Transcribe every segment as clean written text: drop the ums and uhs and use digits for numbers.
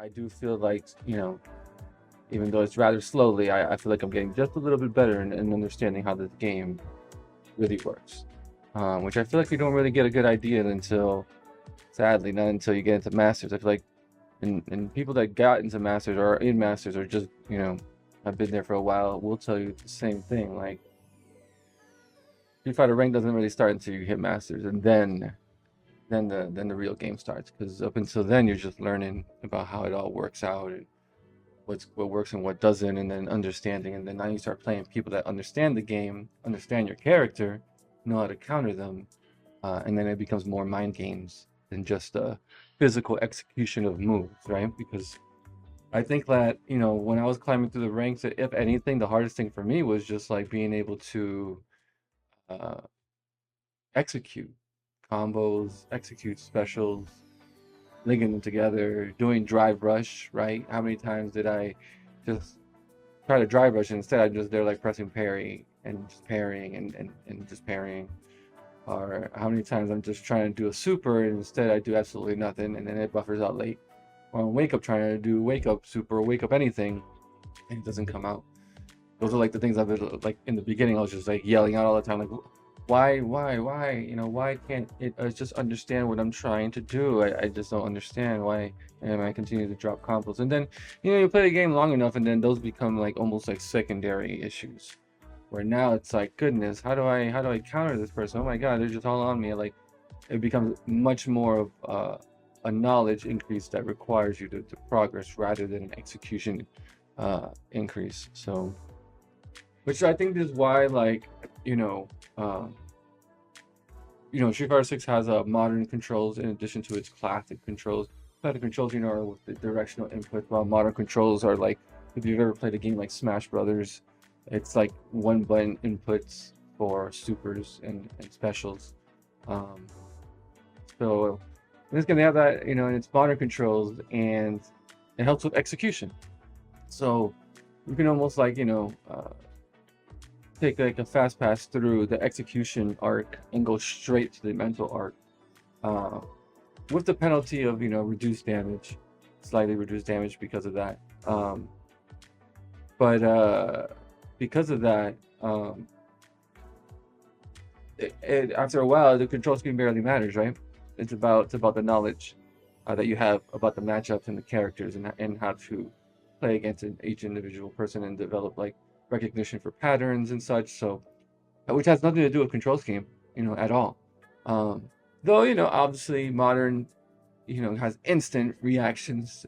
I do feel like, even though it's rather slowly, I feel like I'm getting just a little bit better in understanding how this game really works. Which I feel like you don't really get a good idea until, sadly, not until you get into Masters. I feel like, and people that got into Masters or are in Masters or just, have been there for a while will tell you the same thing. Like, Street Fighter rank doesn't really start until you hit Masters, and then the real game starts. Because up until then, you're just learning about how it all works out and what works and what doesn't, and then understanding. And then now you start playing people that understand the game, understand your character, know how to counter them, and then it becomes more mind games than just a physical execution of moves, right? Because I think that when I was climbing through the ranks, if anything, the hardest thing for me was just like being able to uh, execute combos, execute specials, linking them together, doing drive rush, right? How many times did I just try to drive rush and instead I'm just there like pressing parry and just parrying and just parrying? Or how many times I'm just trying to do a super and instead I do absolutely nothing and then it buffers out late. Or on wake up trying to do wake up super or wake up anything and it doesn't come out. Those are like the things I've been like in the beginning. I was just like yelling out all the time, like, why? Why can't it just understand what I'm trying to do? I just don't understand why, and I continue to drop combos. And then, you play the game long enough, and then those become like almost like secondary issues. Where now it's like, goodness, how do I counter this person? Oh my God, they're just all on me. Like, it becomes much more of a knowledge increase that requires you to progress rather than an execution increase. So. Which I think is why, like, uh, Street Fighter 6 has modern controls in addition to its classic controls. Classic controls, are with the directional input, while modern controls are like, if you've ever played a game like Smash Brothers, it's like one button inputs for supers and specials. Um, so in this game, they have that, in its modern controls, and it helps with execution. So you can almost like, take like a fast pass through the execution arc and go straight to the mental arc, uh, with the penalty of reduced damage, slightly reduced damage because of that. But because of that, after a while the control scheme barely matters, right? It's about the knowledge that you have about the matchups and the characters and how to play against each individual person and develop like recognition for patterns and such. So, which has nothing to do with control scheme, at all. Um, though, obviously modern, has instant reactions,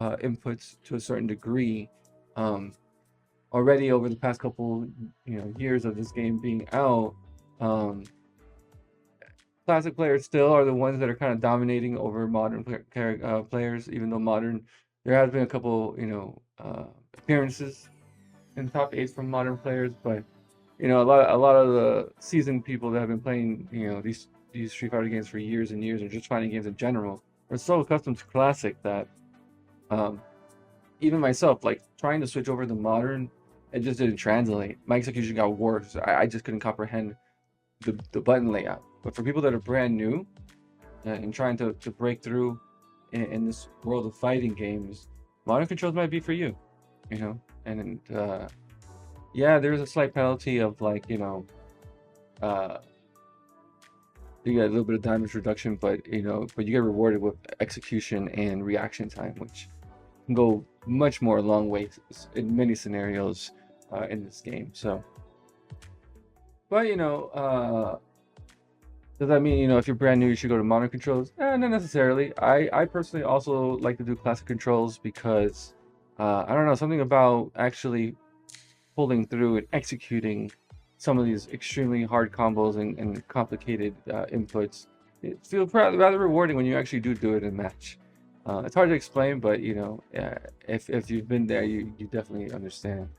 inputs to a certain degree. Um, Already over the past couple, years of this game being out, um, classic players still are the ones that are kind of dominating over modern players. Even though modern, there has been a couple, appearances in top eight from modern players, but a lot of the seasoned people that have been playing, these Street Fighter games for years and years, or just fighting games in general, are so accustomed to classic that, um, even myself, like trying to switch over to modern, it just didn't translate. My execution got worse. I just couldn't comprehend the button layout. But for people that are brand new and trying to break through in this world of fighting games, modern controls might be for you, and yeah, there's a slight penalty of like, uh, you get a little bit of damage reduction, but you get rewarded with execution and reaction time, which can go much more a long way in many scenarios in this game. So, but does that mean if you're brand new you should go to modern controls? Not necessarily. I personally also like to do classic controls because I don't know, something about actually pulling through and executing some of these extremely hard combos and complicated inputs. It feels rather rewarding when you actually do it in a match. It's hard to explain, but if you've been there, you definitely understand.